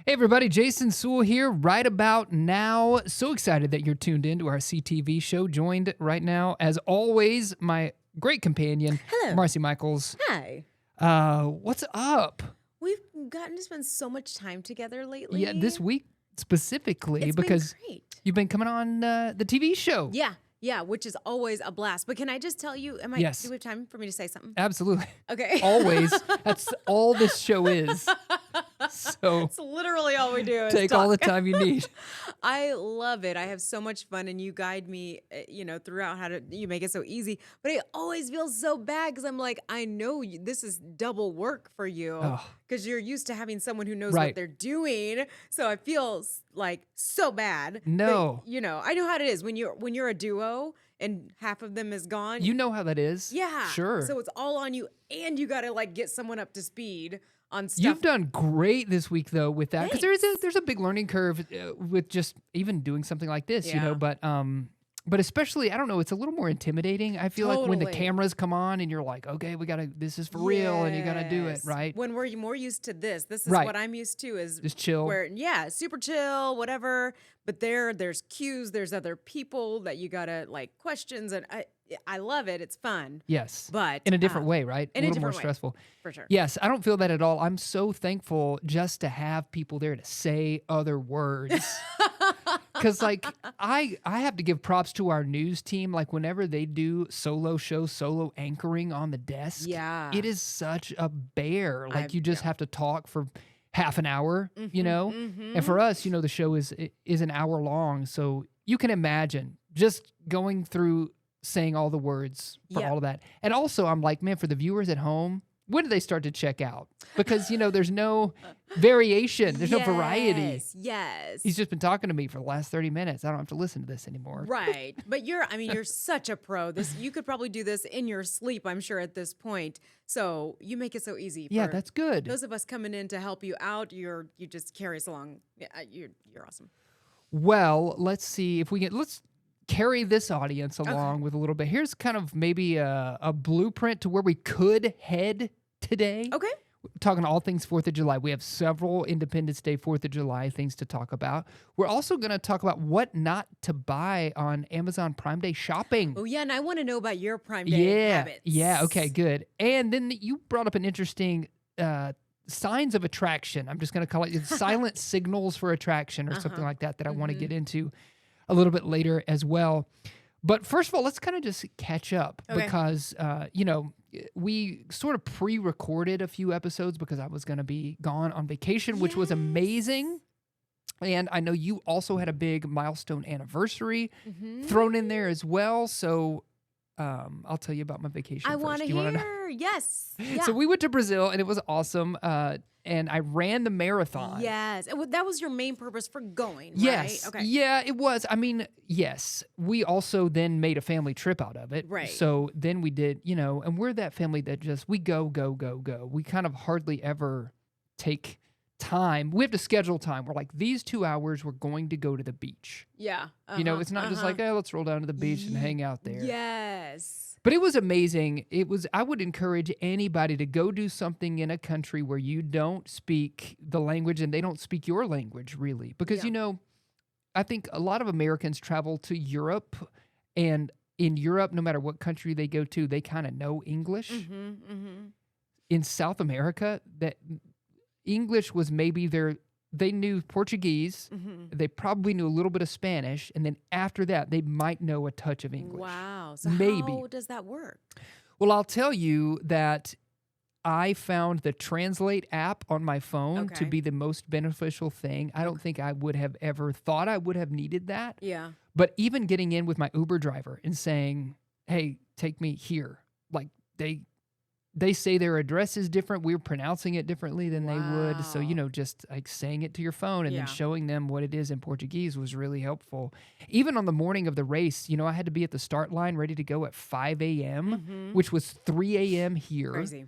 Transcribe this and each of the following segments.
Hey everybody, Jason Suel here right about now. So excited that you're tuned in to our CTV show. Joined right now, as always, my great companion, Hello. Marcy Michaels. Hi. What's up? We've gotten to spend so much time together lately. Yeah, this week specifically It's because been great. you've been coming on the TV show. Yeah, which is always a blast. But can I just tell you, Yes. do we have time for me to say something? Absolutely. Okay. Always. That's all this show is. So It's literally all we do is take talk. all the time you need. I love it. I have so much fun, and you guide me, throughout you make it so easy. But it always feels so bad because I'm like, I know this is double work for you Oh. because you're used to having someone who knows Right. what they're doing. So it feels like so bad. No. But, I know how it is when you're a duo and half of them is gone. You know how that is. Yeah. Sure. So it's all on you, and you got to get someone up to speed on stuff. You've done great this week, though, with that, because Thanks. there's a big learning curve with just even doing something like this, Yeah. But especially, I don't know, it's a little more intimidating. I feel like when the Totally. cameras come on and you're like, okay, this is for real, and you gotta do it, Yes. right? When we're more used to this is Right. what I'm used to is Just chill. super chill, whatever. But there's cues, there's other people that you gotta questions, and I love it. It's fun. Yes, But in a different way, right? in a a little more different way. stressful. For sure. Yes, I don't feel that at all. I'm so thankful just to have people there to say other words. Because, I have to give props to our news team. Like, whenever they do solo anchoring on the desk, Yeah. it is such a bear. Like, you just yeah. have to talk for half an hour, Mhm. And for us, the show is an hour long. So you can imagine just going through saying all the words for Yep. all of that. And also, I'm like, man, for the viewers at home, when do they start to check out? Because, there's no variation. There's no variety. Yes. He's just been talking to me for the last 30 minutes. I don't have to listen to this anymore. Right. But you're such a pro. You could probably do this in your sleep, I'm sure, at this point. So you make it so easy. Yeah, for that's good. those of us coming in to help you out. You just carry us along. Yeah, you're awesome. Well, let's see if we can. Let's carry this audience along with a little bit. Here's kind of maybe a blueprint to where we could head today. Okay. Talking all things 4th of July. We have several Independence Day, 4th of July things to talk about. We're also going to talk about what not to buy on Amazon Prime Day shopping. Oh, yeah. And I want to know about your Prime Day habits. Yeah. Okay, good. And then you brought up an interesting signs of attraction. I'm just going to call it silent signals for attraction or something like that I want to get into a little bit later as well. But first of all, let's kind of just catch up because, we sort of pre-recorded a few episodes because I was going to be gone on vacation, which was amazing. And I know you also had a big milestone anniversary thrown in there as well. So I'll tell you about my vacation I first. want to You wanna know? hear. Yes. Yeah. So we went to Brazil and it was awesome. And I ran the marathon. Yes. That was your main purpose for going, Yes. right? Okay. Yeah, it was. I mean, yes. We also then made a family trip out of it. Right. So then we did, and we're that family that just, we go. We kind of hardly ever take time. We have to schedule time. We're like, these 2 hours, we're going to go to the beach. Yeah. It's not just like, oh, let's roll down to the beach and hang out there. Yes. But it was amazing. I would encourage anybody to go do something in a country where you don't speak the language and they don't speak your language, really. Because, I think a lot of Americans travel to Europe, and in Europe, no matter what country they go to, they kind of know English. In South America, that English was maybe they knew Portuguese, they probably knew a little bit of Spanish, and then after that, they might know a touch of English. Wow. So Maybe. how does that work? Well, I'll tell you that I found the Translate app on my phone to Okay. be the most beneficial thing. I don't think I would have ever thought I would have needed that. Yeah. But even getting in with my Uber driver and saying, hey, take me here. Like they say their address is different. We're pronouncing it differently than they would. So, Wow. just like saying it to your phone and Yeah. then showing them what it is in Portuguese was really helpful. Even on the morning of the race, I had to be at the start line ready to go at 5 a.m., which was 3 a.m. here. Crazy.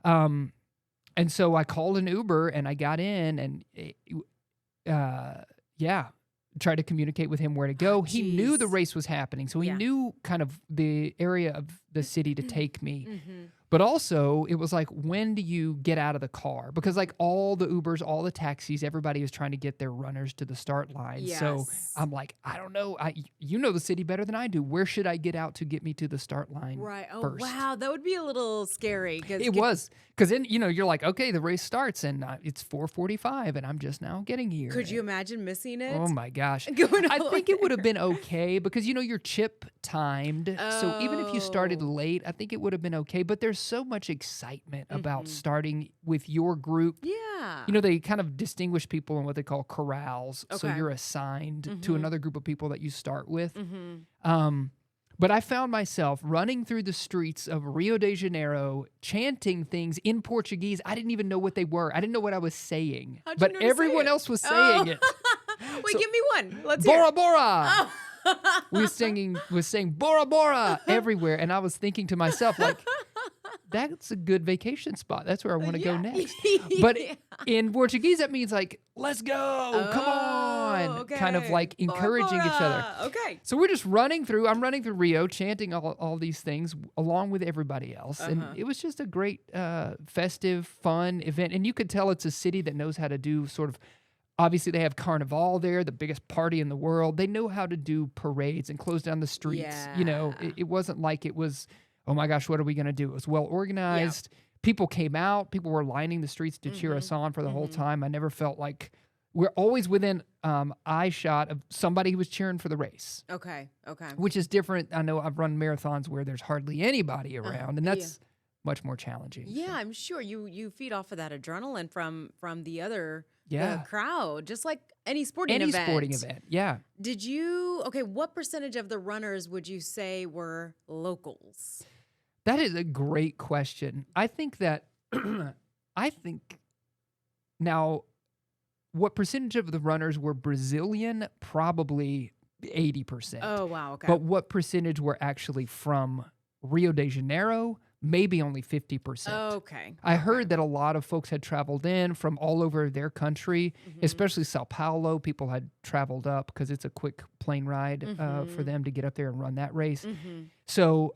And so I called an Uber and I got in and, tried to communicate with him where to go. He knew the Jeez. race was happening, so he Yeah. knew kind of the area of the city to take me. But also, it was like, when do you get out of the car? Because like all the Ubers, all the taxis, everybody was trying to get their runners to the start line. So Yes. I'm like, I don't know. You know the city better than I do. Where should I get out to get me to the start line Right. Oh, first? wow. That would be a little scary. It was. Because then, you're like, okay, the race starts and it's 4:45 and I'm just now getting here. Could you imagine missing it? Oh my gosh. Going I all the think way it would have been okay because you're chip timed. So even if you started Oh. late, I think it would have been okay. But there's so much excitement about starting with your group. Yeah. They kind of distinguish people in what they call corrals. So Okay. you're assigned to another group of people that you start with. Mm-hmm. But I found myself running through the streets of Rio de Janeiro, chanting things in Portuguese. I didn't even know what they were. I didn't know what I was saying. How'd you But know to say everyone it? else was saying Oh. it. Wait, So- give me one. Let's hear Bora it. Bora! Oh. was saying Bora Bora everywhere. And I was thinking to myself, like, that's a good vacation spot. That's where I want to go Yeah. next. But Yeah. in Portuguese, that means like, let's go, come on. Kind of okay. like Bora encouraging each other. Bora. Okay. So we're just running through. I'm running through Rio, chanting all these things along with everybody else. And it was just a great, festive, fun event. And you could tell it's a city that knows how to do sort of, obviously they have Carnival there, the biggest party in the world. They know how to do parades and close down the streets. Yeah. It wasn't like it was, oh my gosh, what are we going to do? It was well organized. People came out. People were lining the streets to cheer us on for the whole time. I never felt like we're always within eye shot of somebody who was cheering for the race, Okay. Okay. which is different. I know I've run marathons where there's hardly anybody around, and Yeah. that's much more challenging. Yeah, I'm sure you feed off of that adrenaline from the other Yeah. the crowd, just like any sporting Any event. sporting event. Yeah. What percentage of the runners would you say were locals? That is a great question. I think that, now, what percentage of the runners were Brazilian? Probably 80%. Oh, wow. Okay. But what percentage were actually from Rio de Janeiro? Maybe only 50%. Okay. I heard that a lot of folks had traveled in from all over their country, especially Sao Paulo. People had traveled up because it's a quick plane ride for them to get up there and run that race. So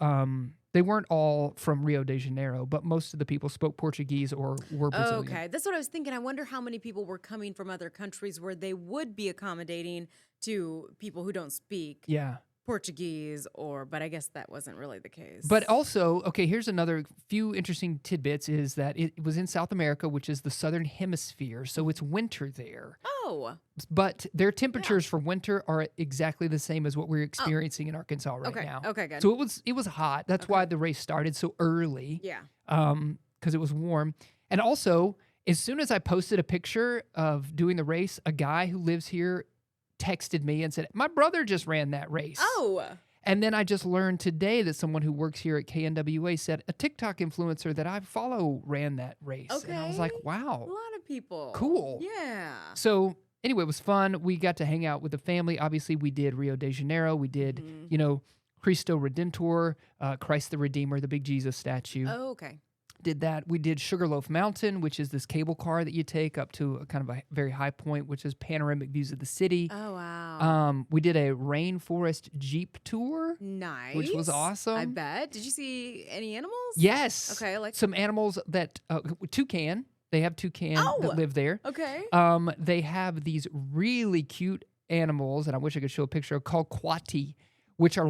they weren't all from Rio de Janeiro, but most of the people spoke Portuguese or were Brazilian. Okay, that's what I was thinking. I wonder how many people were coming from other countries where they would be accommodating to people who don't speak Yeah. Portuguese, but I guess that wasn't really the case. But also, okay, here's another few interesting tidbits is that it was in South America, which is the southern hemisphere, so it's winter there. Oh, But their temperatures for winter are exactly the same as what we're experiencing in Arkansas right okay. now. Okay, good. So it was hot. That's why the race started so early. Yeah. Because it was warm. And also, as soon as I posted a picture of doing the race, a guy who lives here texted me and said, "My brother just ran that race." Oh, And then I just learned today that someone who works here at KNWA said a TikTok influencer that I follow ran that race. And I was like, a wow. lot of people. Cool. Yeah. So anyway, it was fun. We got to hang out with the family. Obviously, we did Rio de Janeiro. We did, Cristo Redentor, Christ the Redeemer, the big Jesus statue. Oh, okay. Did that. We did Sugarloaf Mountain, which is this cable car that you take up to a kind of a very high point, which is panoramic views of the city. Oh, wow. We did a rainforest Jeep tour. Nice. which was awesome. I bet. Did you see any animals? Yes. Okay, like- some animals that toucan. They have toucan that live there. Okay. They have these really cute animals, and I wish I could show a picture called quati, which are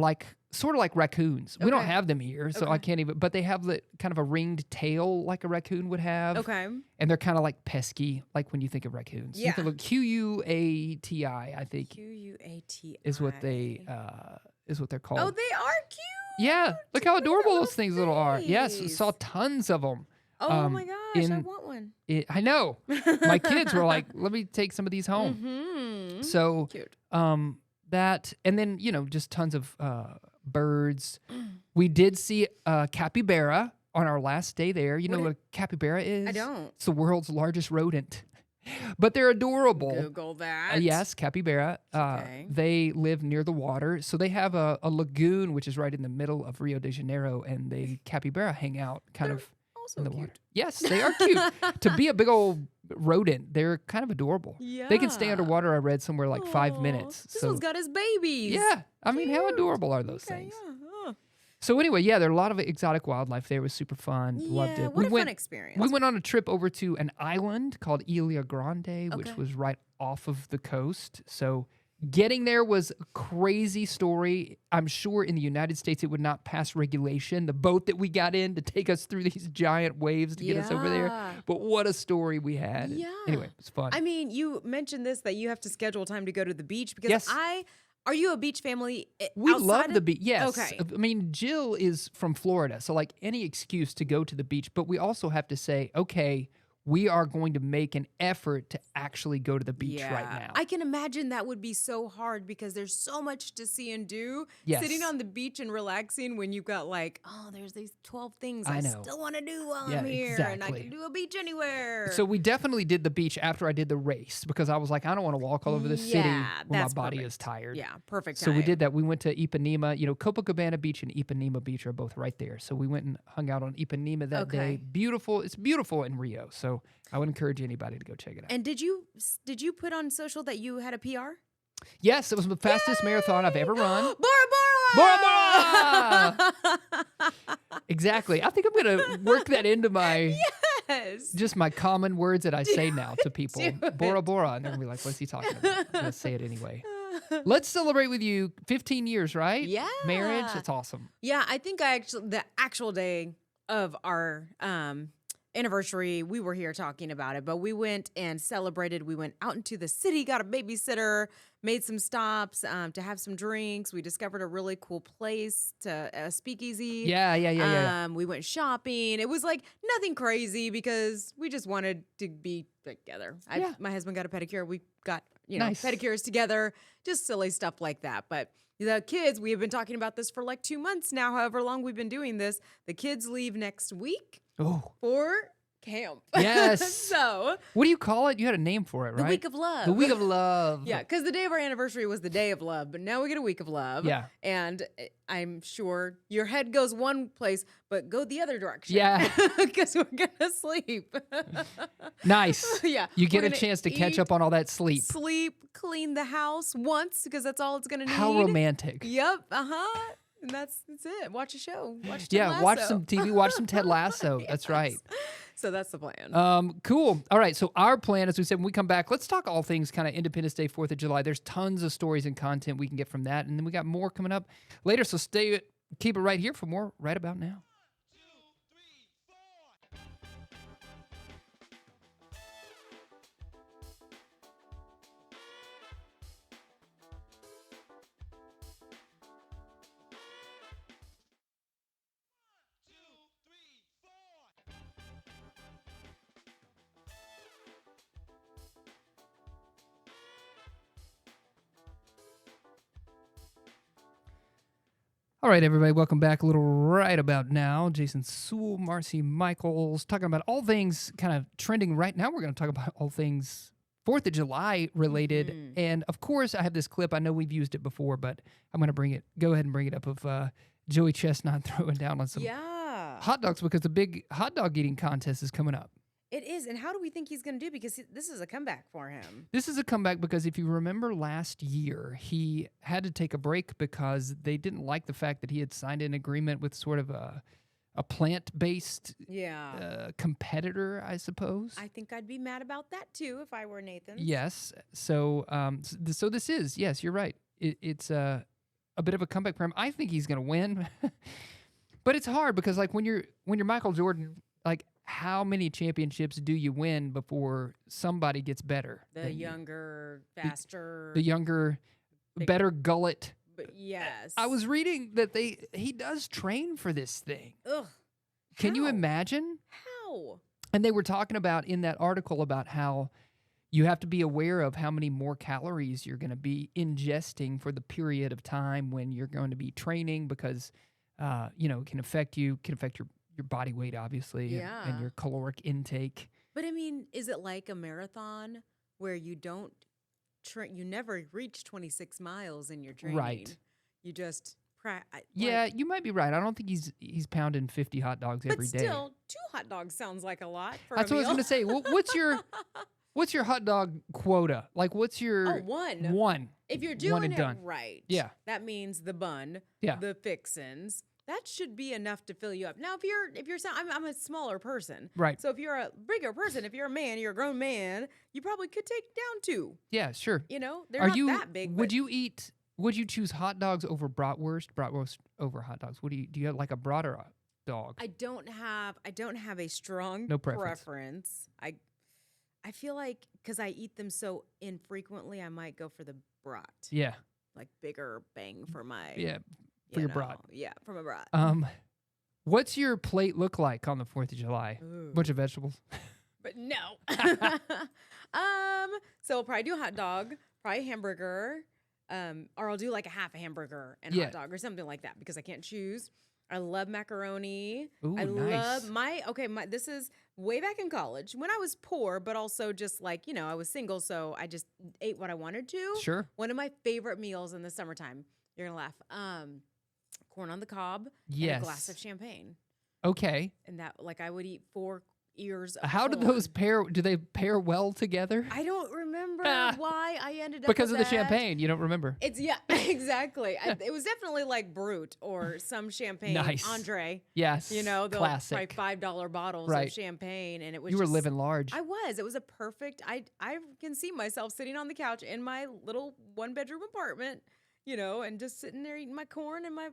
sort of like raccoons. We don't Okay. have them here, so I can't even. But they have the kind of a ringed tail like a raccoon would have. Okay. And they're kind of like pesky, like when you think of raccoons. You Yeah. can look QUATI, I think, QUATI is what they is what they're called. Oh, they are cute. Yeah, look how Look at that adorable little those things little are. Yes, face. saw tons of them. Oh my gosh, I in- want one. I know. My kids were like, "Let me take some of these home." Mm-hmm. So, Cute. that, and then just tons of birds. We did see a capybara on our last day there. You know What what a capybara is? I don't. It's the world's largest rodent, but they're adorable. Google that. Yes, capybara. Okay. They live near the water. So they have a lagoon, which is right in the middle of Rio de Janeiro, and the capybara hang out kind of Also in the cute. water. Yes, they are cute. To be a big old rodent, they're kind of adorable. They can stay Yeah. underwater, I read somewhere like 5 Aw, minutes. This So one's got his babies. yeah, I mean, how Cute. adorable are those Okay, things? yeah. So anyway, yeah, there are a lot of exotic wildlife there. It was super fun. Loved Yeah, it. what a fun experience. We went on a trip over to an island called Ilia Grande, which Okay. was right off of the coast. So getting there was a crazy story. I'm sure in the United States it would not pass regulation. The boat that we got in to take us through these giant waves to get us over there. Yeah. But what a story we had. Yeah. Anyway, it was fun. I mean, you mentioned this that you have to schedule time to go to the beach because Yes. are you a beach family? We outside love of- the beach. Yes. Okay. I mean, Jill is from Florida, so like any excuse to go to the beach, but we also have to say, okay, we are going to make an effort to actually go to the beach right now. I can imagine that would be so hard because there's so much to see and do. Yes. Sitting on the beach and relaxing when you've got like, oh, there's these 12 things I I know. still want to do while Yeah, I'm here. And I exactly. can do a beach anywhere. So we definitely did the beach after I did the race because I was like, I don't want to walk all over the city Yeah, when my that's body perfect. is tired. Yeah, perfect So we time. did that. We went to Ipanema. You know, Copacabana Beach and Ipanema Beach are both right there. So we went and hung out on Ipanema that day. Okay. Beautiful. It's beautiful in Rio. So I would encourage anybody to go check it out. And did you put on social that you had a PR? Yes, it was the fastest marathon I've ever run. Bora Bora Bora! Exactly. I think I'm going to work that into my Yes. just my common words that I say now to people. Do it. Bora Bora. And they're going to be like, what's he talking about? I'm going to say it anyway. Let's celebrate with you 15 years, right? Yeah. Marriage. It's awesome. Yeah, I think the actual day of our anniversary, we were here talking about it, but we went and celebrated. We went out into the city, got a babysitter, made some stops to have some drinks. We discovered a really cool place a speakeasy. Yeah. We went shopping. It was like nothing crazy because we just wanted to be together. Yeah. My husband got a pedicure. We got, Nice. pedicures together, just silly stuff like that. But the kids, we have been talking about this for like 2 months now, however long we've been doing this. The kids leave next week Oh, for camp. Yes. So what do you call it? You had a name for it, the right? week of love. The week of love. Yeah, because the day of our anniversary was the day of love, but now we get a week of love. Yeah. And I'm sure your head goes one place, but go the other direction. Yeah. Because we're going to sleep. Nice. Yeah. You get We're a gonna chance to catch eat, up on all that sleep. clean the house once because that's all it's going to need. How romantic. Yep. Uh-huh. And that's it. Watch a show. Watch Ted Yeah, watch Lasso. some TV, watch some Ted Lasso. That's right. So that's the plan. Cool. All right. So our plan, as we said, when we come back, let's talk all things kind of Independence Day, 4th of July. There's tons of stories and content we can get from that. And then we got more coming up later. So keep it right here for more right about now. All right, everybody, welcome back. A little right about now. Jason Suel, Marcy Michaels, talking about all things kind of trending right now. We're going to talk about all things 4th of July related. Mhm. And of course, I have this clip. I know we've used it before, but I'm going to go ahead and bring it up of Joey Chestnut throwing down on some Yeah. hot dogs because the big hot dog eating contest is coming up. It is. And how do we think he's going to do? Because this is a comeback for him. This is a comeback because if you remember last year, he had to take a break because they didn't like the fact that he had signed an agreement with sort of a plant-based Yeah. competitor, I suppose. I think I'd be mad about that too if I were Nathan. Yes. So so this is, yes, you're right. It's a bit of a comeback for him. I think he's going to win. But it's hard because like when you're Michael Jordan, like how many championships do you win before somebody gets better? The than you? younger, faster. The younger, Big- better gullet. But yes. I was reading that he does train for this thing. Ugh. Can you How? imagine? How? And they were talking about in that article about how you have to be aware of how many more calories you're going to be ingesting for the period of time when you're going to be training because, it can affect your body weight, obviously, and Yeah. your caloric intake. But I mean, is it like a marathon where you don't you never reach 26 miles in your training? Right. You just Yeah, you might be right. I don't think he's pounding 50 hot dogs but every day. still, 2 hot dogs sounds like a lot for That's a what I was meal. going to say. What's your hot dog quota? Like, what's your one. one? If you're One doing and it done. right, Yeah. that means the bun, Yeah. the fixins. that should be enough to fill you up. Now, I'm a smaller person. Right. So if you're a bigger person, if you're a man, you're a grown man, you probably could take down 2. Yeah, sure. You know, they're Are not you, that big. would you choose hot dogs over bratwurst over hot dogs? Do you have like a brat or a dog? I don't have a strong No preference. preference. I feel like because I eat them so infrequently, I might go for the brat. Yeah. Like bigger bang for my for your brat. Yeah, for my brat. What's your plate look like on the 4th of July? Ooh. Bunch of vegetables. But no. So I'll probably do a hot dog, probably a hamburger, or I'll do like a half a hamburger and hot dog or something like that because I can't choose. I love macaroni. Ooh, I nice. love this is way back in college when I was poor, but also just like, I was single, so I just ate what I wanted to. Sure. One of my favorite meals in the summertime, you're gonna laugh, corn on the cob and a glass of champagne. Okay. And that, like, I would eat 4 ears of How do corn. those pair? Do they pair well together? I don't remember why I ended up Because with of the that. champagne. You don't remember. Exactly. It was definitely like Brut or some champagne. Nice. Andre. Yes. The classic. probably $5 bottles Right. of champagne, and it was. You were living large. I was. It was a perfect. I can see myself sitting on the couch in my little 1-bedroom apartment, and just sitting there eating my corn and my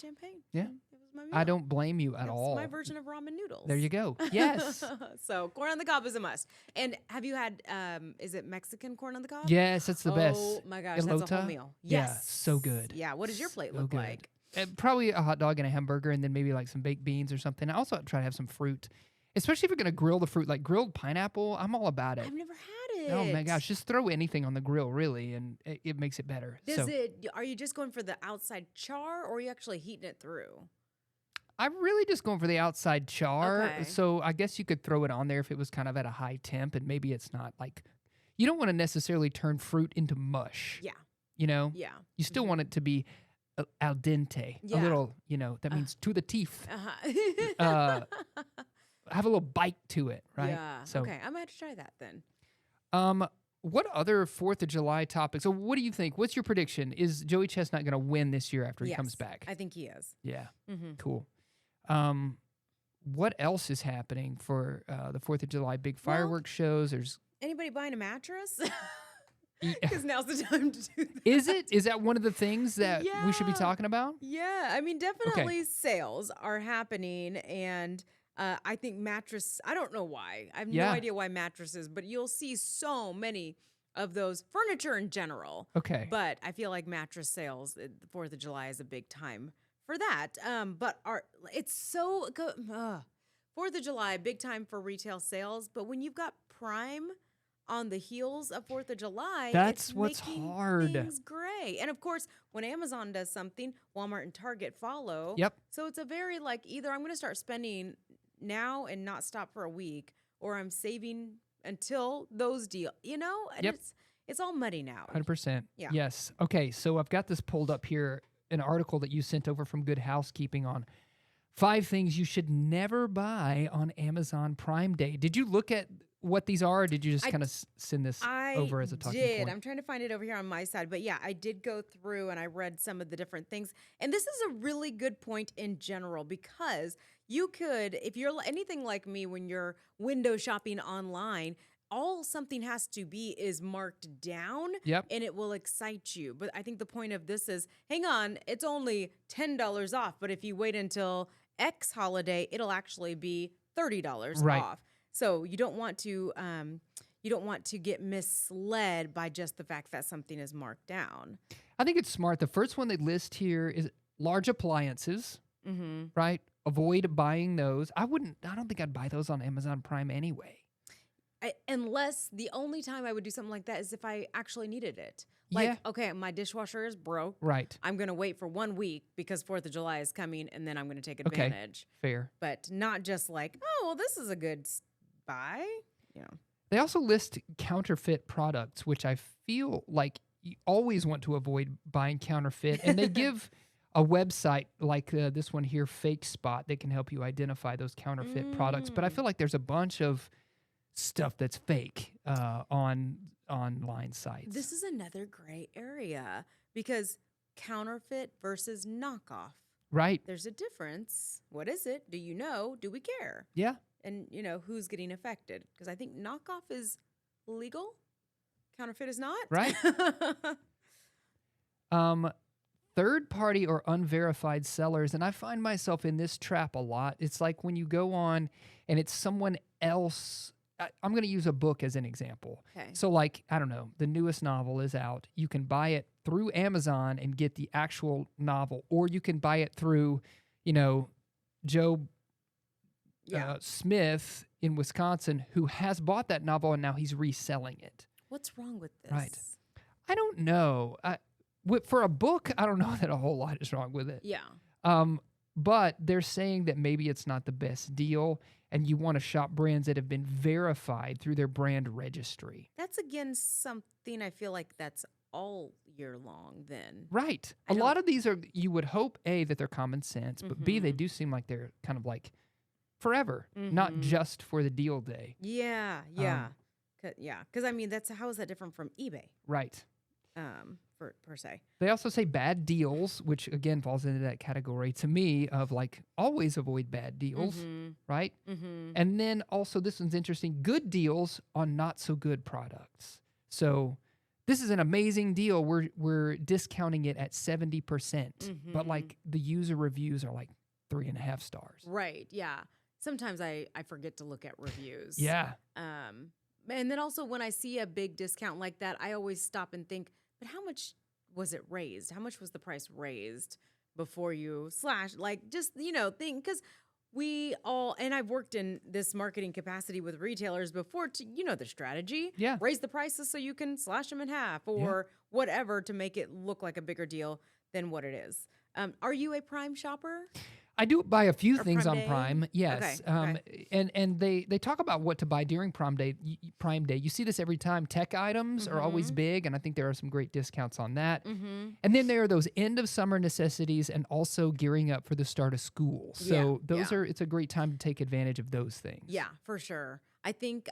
champagne. Yeah. And it was my meal. I don't blame you at all. My version of ramen noodles. There you go. Yes. So corn on the cob is a must. And have you had? Is it Mexican corn on the cob? Yes, it's the best. Oh my gosh, that's a Elote? whole meal. Yeah, Yes, so good. Yeah. What does your plate So look good. like? Probably a hot dog and a hamburger, and then maybe like some baked beans or something. I also try to have some fruit, especially if you're gonna grill the fruit, like grilled pineapple. I'm all about it. I've never had it. Oh my gosh, just throw anything on the grill, really, and it makes it better. Are you just going for the outside char, or are you actually heating it through? I'm really just going for the outside char. Okay. So I guess you could throw it on there if it was kind of at a high temp, and maybe it's not like you don't want to necessarily turn fruit into mush. Yeah. You Yeah. still want it to be al dente, Yeah. a little. That means to the teeth. Uh-huh. Have a little bite to it, right? Yeah. So, Okay, I'm gonna have to try that then. what other 4th of July topics? So, what do you think? What's your prediction? Is Joey Chestnut going to win this year after he comes Yes, back? I think he is. Yeah. Mm-hmm. Cool. What else is happening for the 4th of July? Big fireworks shows. There's Anybody buying a mattress? Yeah. Because now's the time to do that. Is that one of the things that we should be Yeah. talking about? Yeah, I mean, definitely sales are happening, and I think I don't know why. I have no Yeah. idea why mattresses, but you'll see so many of those furniture in general. Okay. But I feel like mattress sales, the 4th of July is a big time for that. But it's so good. 4th of July, big time for retail sales. But when you've got Prime on the heels of 4th of July, That's it's what's making hard. things great. And of course, when Amazon does something, Walmart and Target follow. Yep. So it's a very either I'm going to start spending now and not stop for a week, or I'm saving until those deals, And Yep. it's all muddy now. 100%. Yeah. Yes. Okay. So I've got this pulled up here, an article that you sent over from Good Housekeeping on 5 things you should never buy on Amazon Prime Day. Did you look at what these are, or did you just kind of send this over as a talking point? I'm trying to find it over here on my side. But yeah, I did go through and I read some of the different things. And this is a really good point in general, because you could, if you're anything like me, when you're window shopping online, all something has to be is marked down. Yep. And it will excite you. But I think the point of this is, hang on, it's only $10 off. But if you wait until X holiday, it'll actually be $30 Right. off. So you don't want to get misled by just the fact that something is marked down. I think it's smart. The first one they list here is large appliances, right? Avoid buying those. I don't think I'd buy those on Amazon Prime anyway. Unless the only time I would do something like that is if I actually needed it. Like, okay, my dishwasher is broke. Right. I'm going to wait for 1 week because 4th of July is coming, and then I'm going to take advantage. Fair. But not just like, oh, well, this is a good buy. They also list counterfeit products, which I feel like you always want to avoid buying counterfeit. And they give a website like this one here, Fake Spot, that can help you identify those counterfeit products. But I feel like there's a bunch of stuff that's fake on online sites. This is another gray area because counterfeit versus knockoff. Right. There's a difference. What is it? Do you know? Do we care? Yeah. And, who's getting affected? Because I think knockoff is legal. Counterfeit is not. Right. Third party or unverified sellers, and I find myself in this trap a lot. It's like when you go on and it's someone else. I'm going to use a book as an example. Okay. So, like, I don't know, the newest novel is out. You can buy it through Amazon and get the actual novel, or you can buy it through, Joe Smith in Wisconsin, who has bought that novel and now he's reselling it. What's wrong with this? Right. I don't know. For a book, I don't know that a whole lot is wrong with it. Yeah. But they're saying that maybe it's not the best deal, and you want to shop brands that have been verified through their brand registry. That's, again, something I feel like that's all year long then. Right. A lot of these are, you would hope, A, that they're common sense, but B, they do seem like they're kind of like forever, not just for the deal day. Yeah, yeah. Because, I mean, how is that different from eBay? Right. Per se. They also say bad deals, which again falls into that category to me of like always avoid bad deals, right? And then also this one's interesting, good deals on not so good products. So this is an amazing deal. We're discounting it at 70%, but like the user reviews are like 3.5 stars. Right. Yeah. Sometimes I forget to look at reviews. Yeah. And then also when I see a big discount like that, I always stop and think, but how much was it raised? How much was the price raised before you slash? Like, just, think, because we all, and I've worked in this marketing capacity with retailers before, the strategy. Yeah. Raise the prices so you can slash them in half or whatever to make it look like a bigger deal than what it is. Are you a Prime shopper? I do buy a few things Prime on Day? Prime, yes. Okay. And they talk about what to buy during Prime Day. You see this every time. Tech items are always big, and I think there are some great discounts on that. And then there are those end of summer necessities and also gearing up for the start of school. So it's a great time to take advantage of those things. Yeah, for sure. I think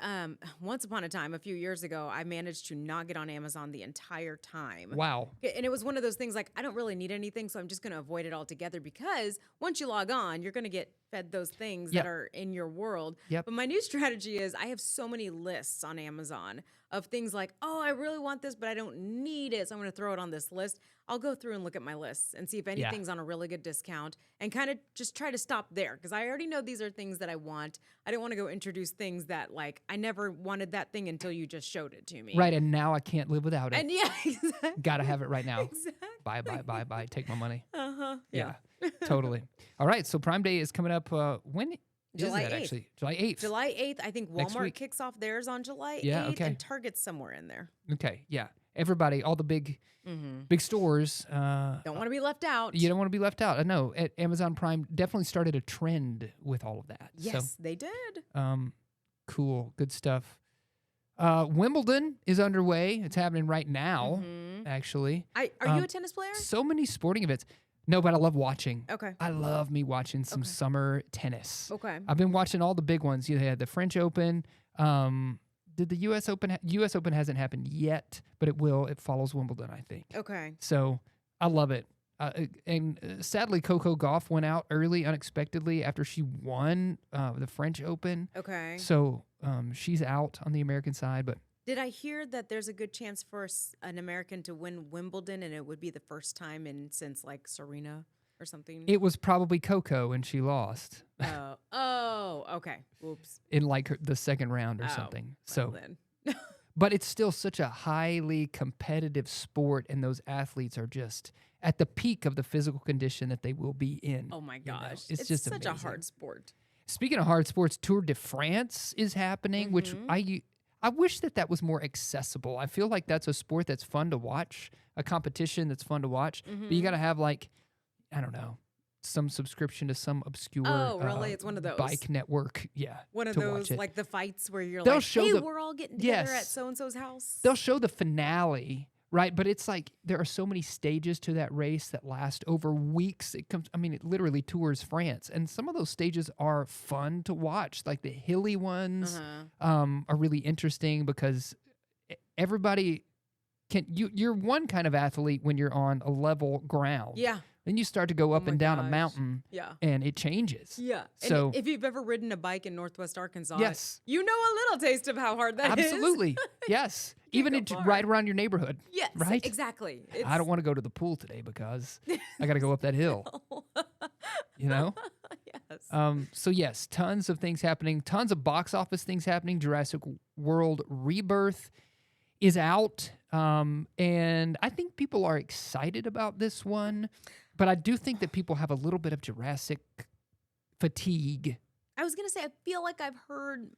once upon a time, a few years ago, I managed to not get on Amazon the entire time. Wow. And it was one of those things like, I don't really need anything, so I'm just going to avoid it altogether because once you log on, you're going to get fed those things that are in your world. Yep. But my new strategy is I have so many lists on Amazon of things like, oh, I really want this, but I don't need it, so I'm going to throw it on this list. I'll go through and look at my lists and see if anything's on a really good discount and kind of just try to stop there because I already know these are things that I want. I don't want to go introduce things that like I never wanted that thing until you just showed it to me. Right, and now I can't live without it. And yeah, exactly. Gotta have it right now. Exactly. Buy. Take my money. Yeah. Totally. All right, so Prime Day is coming up. When July is that 8th. Actually? July 8th. July 8th. I think Next Walmart week. kicks off theirs on July 8th. Yeah, okay. And Target's somewhere in there. Okay, yeah. Everybody, all the big stores. Don't want to be left out. You don't want to be left out. I know. Amazon Prime definitely started a trend with all of that. Yes, So, they did. cool. Good stuff. Wimbledon is underway. It's happening right now, actually. Are you a tennis player? So many sporting events. No, but I love watching. Okay. I love me watching some summer tennis. Okay. I've been watching all the big ones. You had the French Open. Did the U.S. Open? U.S. Open hasn't happened yet, but it will. It follows Wimbledon, I think. Okay. So I love it. And sadly, Coco Gauff went out early, unexpectedly, after she won the French Open. Okay. So she's out on the American side, but Did I hear that there's a good chance for an American to win Wimbledon, and it would be the first time since like Serena or something? it was probably Coco, and she lost Okay. Whoops. in like the second round or Oh, something. well So, then. but it's still such a highly competitive sport, and those athletes are just at the peak of the physical condition that they will be in. Oh my you know? gosh. It's just such amazing. a hard sport. Speaking of hard sports, Tour de France is happening, which I wish that was more accessible. I feel like that's a sport that's fun to watch, a competition that's fun to watch, but you got to have like, I don't know, some subscription to some obscure Oh, really? It's one of those. bike network. Yeah. One of to those, watch it. like the fights where you're They'll like, show hey, the- we're all getting together at Yes. so-and-so's house. They'll show the finale, right? But it's like there are so many stages to that race that last over weeks. It literally tours France. And some of those stages are fun to watch. Like the hilly ones are really interesting because everybody you're one kind of athlete when you're on a level ground. Yeah. Then you start to go up my and down a gosh. mountain, Yeah. and it changes. Yeah. And So if you've ever ridden a bike in Northwest Arkansas, yes, you know a little taste of how hard that is. absolutely, yes. Even go it far. right around your neighborhood. Yes. Right? Exactly. I don't want to go to the pool today because I got to go up that hill. You know. Yes. So yes, tons of things happening, tons of box office things happening. Jurassic World Rebirth is out, and I think people are excited about this one, but I do think that people have a little bit of Jurassic fatigue. I was gonna say I feel like I've heard.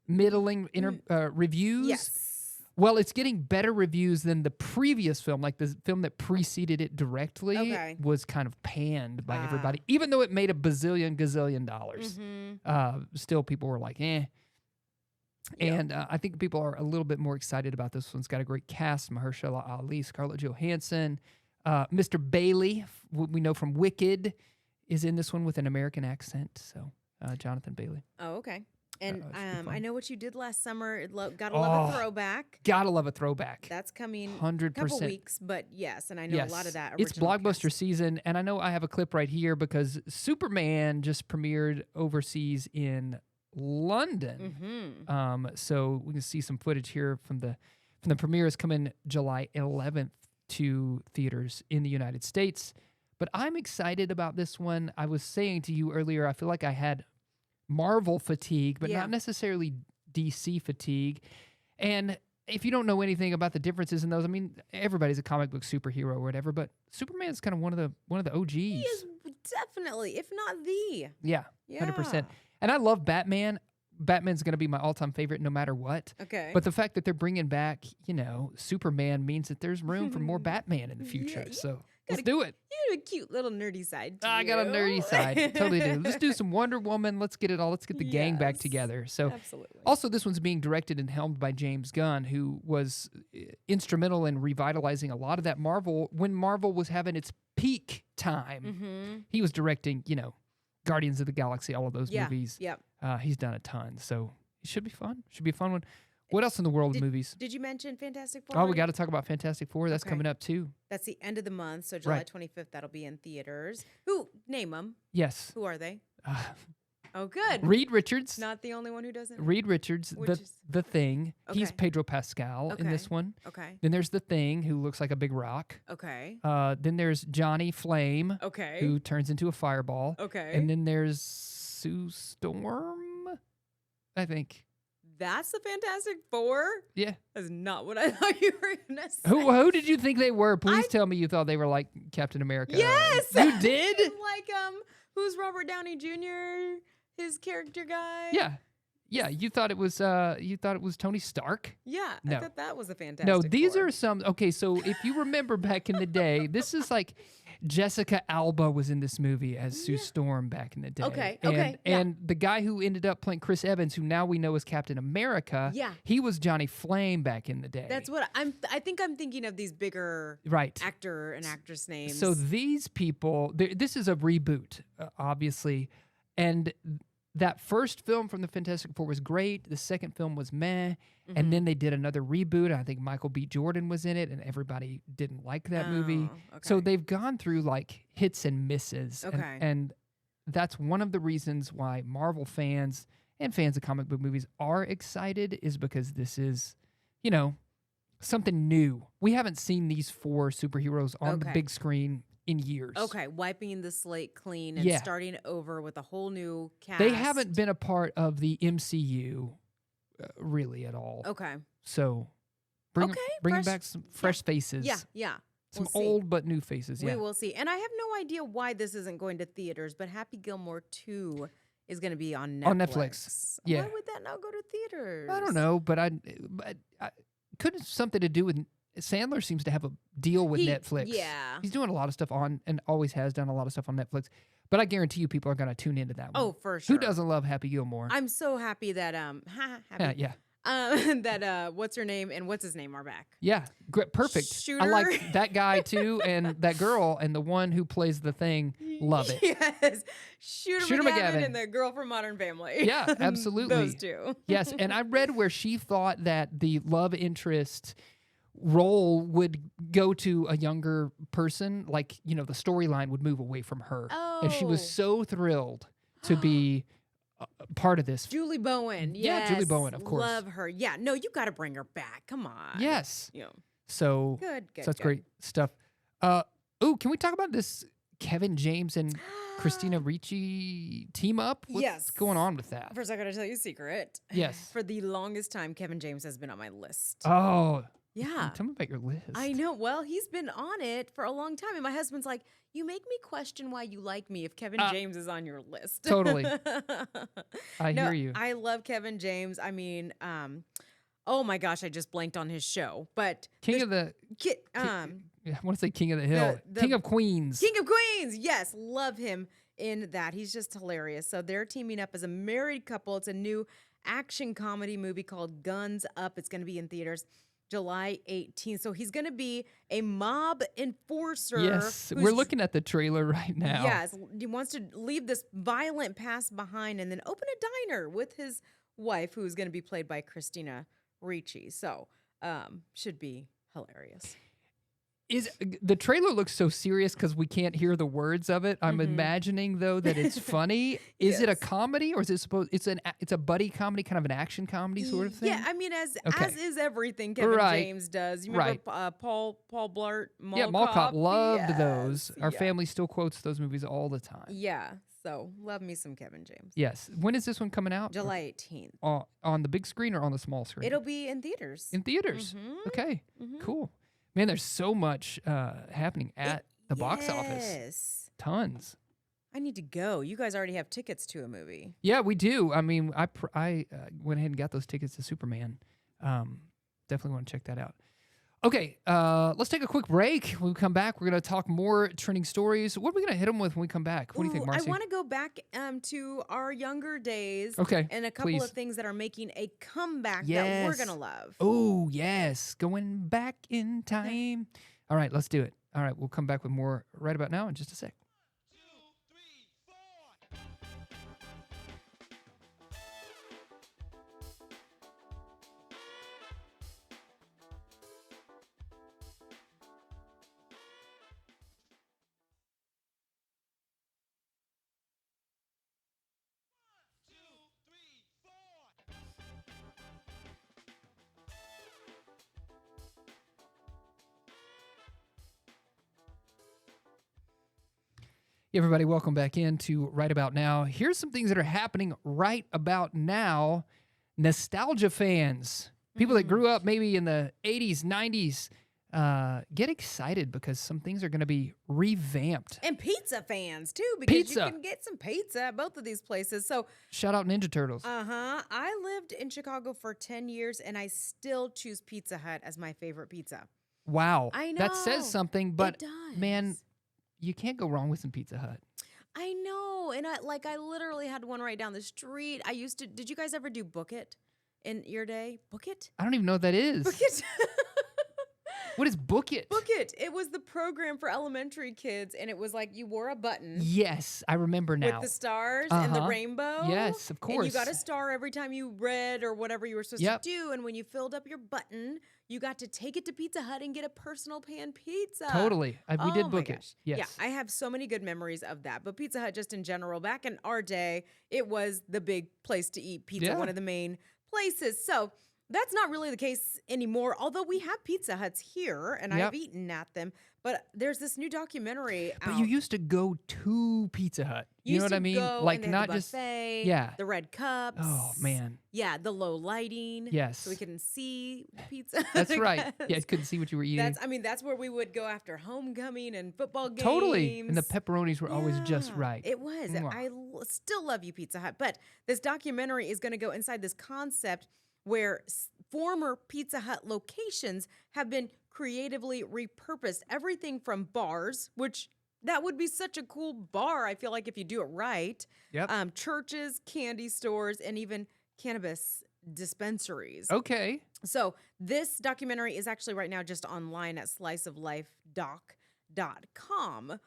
Middling reviews. Yes. Well, it's getting better reviews than the previous film. Like the film that preceded it directly Okay. was kind of panned by everybody, even though it made a gazillion dollars. Still, people were like, eh. Yeah. And I think people are a little bit more excited about this one. It's got a great cast: Mahershala Ali, Scarlett Johansson, Mr. Bailey, we know from Wicked, is in this one with an American accent. So Jonathan Bailey. Oh, okay. And should be fun. I know what you did last summer. Gotta love a throwback. Gotta love a throwback. That's coming 100%. couple weeks, but yes, and I know a lot of that. It's original blockbuster cast. season, and I know I have a clip right here because Superman just premiered overseas in London. So we can see some footage here from the premiere. Is coming July 11th to theaters in the United States. But I'm excited about this one. I was saying to you earlier, I feel like I had Marvel fatigue, but Yeah. not necessarily DC fatigue. And if you don't know anything about the differences in those, I mean, everybody's a comic book superhero or whatever, but Superman's kind of one of the OGs. He is definitely, if not the. Yeah, 100%. And I love Batman. Batman's going to be my all-time favorite no matter what. Okay. But the fact that they're bringing back, Superman means that there's room for more Batman in the Yeah, future. yeah. So let's do it. You have a cute little nerdy side. I got a nerdy side. Totally do. Let's do some Wonder Woman. Let's get it all. Let's get the gang back Yes. together. So Absolutely. also this one's being directed and helmed by James Gunn, who was instrumental in revitalizing a lot of that Marvel when Marvel was having its peak time. He was directing, Guardians of the Galaxy, all of those movies. Yep. He's done a ton. So it should be fun. Should be a fun one. What else in the world of movies? Did you mention Fantastic Four? Oh, we already? got to talk about Fantastic Four. That's Okay. coming up too. That's the end of the month, so July Right. 25th, that'll be in theaters. Who? Name them. Yes. Who are they? Oh, good. Reed Richards. Not the only one who doesn't. Reed Richards, Which is- the Thing. He's Okay. Pedro Pascal in this Okay. one. Okay. Then there's the Thing, who looks like a big rock. Okay. Then there's Johnny Flame, Okay. who turns into a fireball. Okay. And then there's Sue Storm, I think. That's the Fantastic Four? Yeah. That's not what I thought you were going to say. Who did you think they were? Please tell me you thought they were like Captain America. Yes! You did? Like, who's Robert Downey Jr., his character guy? Yeah. Yeah, you thought it was Tony Stark? Yeah, No. I thought that was a Fantastic No, these Four. are some. Okay, so if you remember back in the day, this is like Jessica Alba was in this movie as Sue Storm back in the day. Okay, And, okay, yeah. and the guy who ended up playing Chris Evans, who now we know as Captain America, Yeah. he was Johnny Flame back in the day. That's what I think I'm thinking of these bigger right. actor and actress names. So these people, this is a reboot, obviously, and that first film from the Fantastic Four was great. The second film was meh, and then they did another reboot. I think Michael B. Jordan was in it, and everybody didn't like that movie. Oh, So okay. they've gone through like hits and misses, Okay. and that's one of the reasons why Marvel fans and fans of comic book movies are excited, is because this is, something new. We haven't seen these four superheroes on the Okay. big screen in years. Okay, wiping the slate clean and Yeah. starting over with a whole new cast. They haven't been a part of the MCU really at all. Okay. So bring fresh- back some fresh faces. Yeah, yeah. Some We'll see. old but new faces. Yeah. We will see. And I have no idea why this isn't going to theaters, but Happy Gilmore 2 is going to be on Netflix. On Netflix, yeah. Why would that not go to theaters? I don't know, but I could have something to do with Sandler seems to have a deal with Netflix. Yeah. He's doing a lot of stuff on, and always has done a lot of stuff on Netflix. But I guarantee you people are going to tune into that one. Oh, for sure. Who doesn't love Happy Gilmore? I'm so happy that happy. Yeah. That what's her name and what's his name are back. Yeah, great, perfect. Shooter. I like that guy too, and that girl, and the one who plays the Thing. Love it. Yes, Shooter McGavin McGavin. and the girl from Modern Family. Yeah, absolutely. Those two. Yes, and I read where she thought that the love interest role would go to a younger person, like, the storyline would move away from her. And she was Oh. so thrilled to be part of this. Julie Bowen. Yeah, Yes. Julie Bowen, of course. Love her. Yeah. No, you got to bring her back. Come on. Yes. Yeah. So, Good. so that's great stuff. Can we talk about this Kevin James and Christina Ricci team up? What's Yes. going on with that? First, I got to tell you a secret. Yes. For the longest time, Kevin James has been on my list. Oh, Yeah. Tell me about your list. I know. Well, he's been on it for a long time. And my husband's like, you make me question why you like me if Kevin James is on your list. Totally. I hear you. I love Kevin James. I mean, oh my gosh, I just blanked on his show. But King of the I want to say King of the Hill. King of Queens. King of Queens. Yes, love him in that. He's just hilarious. So they're teaming up as a married couple. It's a new action comedy movie called Guns Up. It's going to be in theaters July 18th. So he's going to be a mob enforcer. Yes, we're looking at the trailer right now. Yes, he wants to leave this violent past behind and then open a diner with his wife, who's going to be played by Christina Ricci. So should be hilarious. The trailer looks so serious because we can't hear the words of it. I'm imagining though that it's funny. Is it a comedy or is it supposed? It's a buddy comedy, kind of an action comedy sort of thing. Yeah, I mean, as is everything Kevin James does. You remember Paul Blart Mall Yeah, Mall Cop loved Yes. those. Our family still quotes those movies all the time. Yeah, so love me some Kevin James. Yes. When is this one coming out? July 18th. On the big screen or on the small screen? It'll be in theaters. In theaters. Okay. Cool. Man, there's so much happening at the box office. Yes. Tons. I need to go. You guys already have tickets to a movie. Yeah, we do. I mean, I went ahead and got those tickets to Superman. Definitely want to check that out. Okay, let's take a quick break. When we come back, we're going to talk more trending stories. What are we going to hit them with when we come back? What do you think, Marcy? I want to go back to our younger days. Okay, and a couple please. of things that are making a comeback that Yes. we're going to love. Oh, yes. Going back in time. All right, let's do it. All right, we'll come back with more right about now in just a sec. Hey everybody, welcome back into Right About Now. Here's some things that are happening right about now. Nostalgia fans, people that grew up maybe in the 80s, 90s, get excited because some things are going to be revamped. And pizza fans, too, because Pizza. you can get some pizza at both of these places. So, Shout out Ninja Turtles. I lived in Chicago for 10 years, and I still choose Pizza Hut as my favorite pizza. Wow. I know. That says something, but It does. man, you can't go wrong with some Pizza Hut. I know. And I literally had one right down the street. I used to, did you guys ever do Book It in your day? Book It? I don't even know what that is. Book It. What is Book It? Book It. It was the program for elementary kids, and it was like you wore a button Yes, I remember now. with the stars and the Uh-huh. rainbow. Yes, of course. And you got a star every time you read or whatever you were supposed Yep. to do. And when you filled up your button, you got to take it to Pizza Hut and get a personal pan pizza. Totally. We Oh did my Book It. gosh. Yes. Yeah, I have so many good memories of that. But Pizza Hut, just in general, back in our day, it was the big place to eat pizza, Yeah. one of the main places. So that's not really the case anymore, although we have Pizza Huts here and Yep. I've eaten at them. But there's this new documentary But out. you used to go to Pizza Hut. You know what I mean? Like not just buffet, yeah. the red cups. Oh man. Yeah, the low lighting. Yes. So we couldn't see the pizza. That's I right. Yeah, guess. I couldn't see what you were eating. That's where we would go after homecoming and football games. Totally. And the pepperonis were always just Yeah, right. It was. Mwah. I still love you, Pizza Hut. But this documentary is going to go inside this concept where former Pizza Hut locations have been creatively repurposed. Everything from bars, which that would be such a cool bar, I feel like, if you do it right. Yep. Churches, candy stores, and even cannabis dispensaries. Okay. So this documentary is actually right now just online at sliceoflifedoc.com.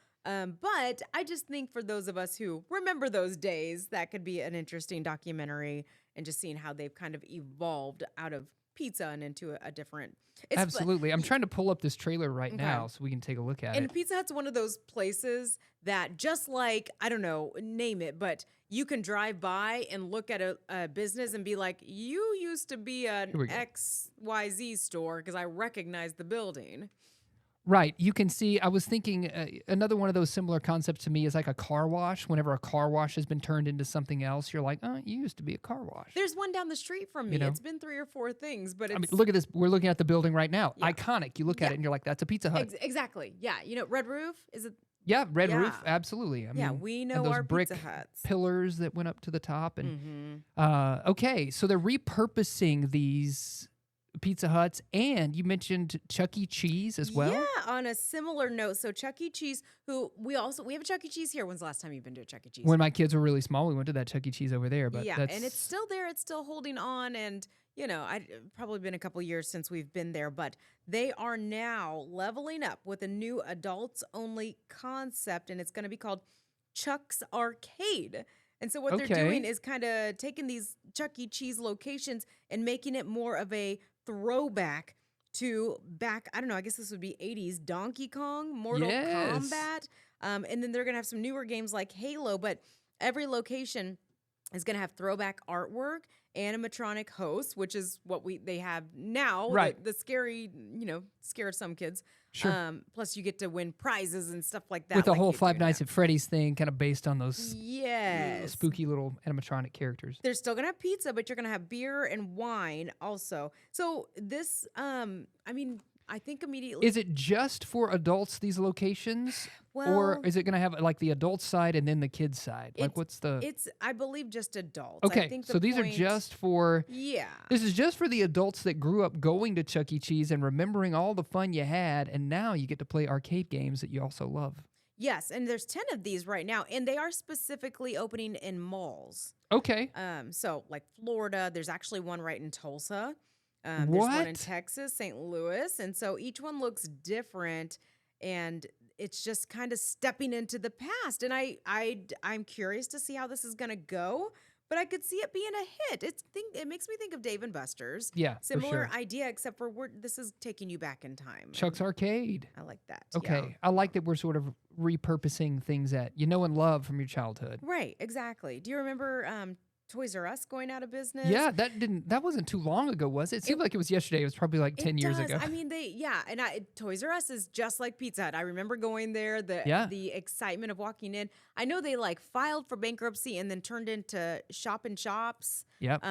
But I just think for those of us who remember those days, that could be an interesting documentary and just seeing how they've kind of evolved out of pizza and into a different. It's Absolutely. I'm trying to pull up this trailer right now so we can take a look at And it. Pizza Hut's one of those places that just like, I don't know, name it, but you can drive by and look at a business and be like, you used to be an XYZ store because I recognize the building. Right. You can see, I was thinking another one of those similar concepts to me is like a car wash. Whenever a car wash has been turned into something else, you're like, oh, you used to be a car wash. There's one down the street from me. You know? It's been 3 or 4 things, but it's... I mean, look at this. We're looking at the building right now. Iconic. You look at it and you're like, that's a Pizza Hut. Exactly. Yeah. You know, Red Roof? Is it... Yeah, red roof. Absolutely. I mean, we and know those our brick Pizza Huts. pillars that went up to the top. And okay, so they're repurposing these Pizza Huts, and you mentioned Chuck E. Cheese as well. Yeah, on a similar note. So Chuck E. Cheese, who we have a Chuck E. Cheese here. When's the last time you've been to a Chuck E. Cheese? When my kids were really small, we went to that Chuck E. Cheese over there. But yeah, and it's still there. It's still holding on. And, you know, I've probably been a couple years since we've been there, but they are now leveling up with a new adults-only concept, and it's going to be called Chuck's Arcade. And so what they're doing is kind of taking these Chuck E. Cheese locations and making it more of a throwback to back, I don't know, I guess this would be 80s Donkey Kong, Mortal Kombat. And then they're going to have some newer games like Halo, but every location is going to have throwback artwork, animatronic hosts, which is what they have now. Right. The scary, you know, scare some kids. Sure. Plus you get to win prizes and stuff like that. With the like whole you Five do Nights now. at Freddy's thing, kind of based on those Yes. spooky little animatronic characters. They're still going to have pizza, but you're going to have beer and wine also. So this, I mean, I think immediately. Is it just for adults, these locations? Well, or is it going to have like the adult side and then the kids side? Like what's the... It's, I believe, just adults. Okay, I think so these are just for... Yeah. This is just for the adults that grew up going to Chuck E. Cheese and remembering all the fun you had, and now you get to play arcade games that you also love. Yes, and there's 10 of these right now, and they are specifically opening in malls. Okay. So like Florida, there's actually one right in Tulsa. There's one in What? Texas, St. Louis, and so each one looks different, and it's just kind of stepping into the past. And I'm curious to see how this is gonna go, but I could see it being a hit. It makes me think of Dave and Buster's. Yeah, for Similar sure. idea, except for this is taking you back in time. Chuck's Arcade. I like that. Okay. Yeah. I like that we're sort of repurposing things that you know and love from your childhood. Right, exactly. Do you remember Toys R Us going out of business? Yeah, that wasn't too long ago, was it? It seemed like it was yesterday. It was probably like 10 years ago. I mean, and Toys R Us is just like Pizza Hut. I remember going there, the excitement of walking in. I know they like filed for bankruptcy and then turned into shop and shops. Yep.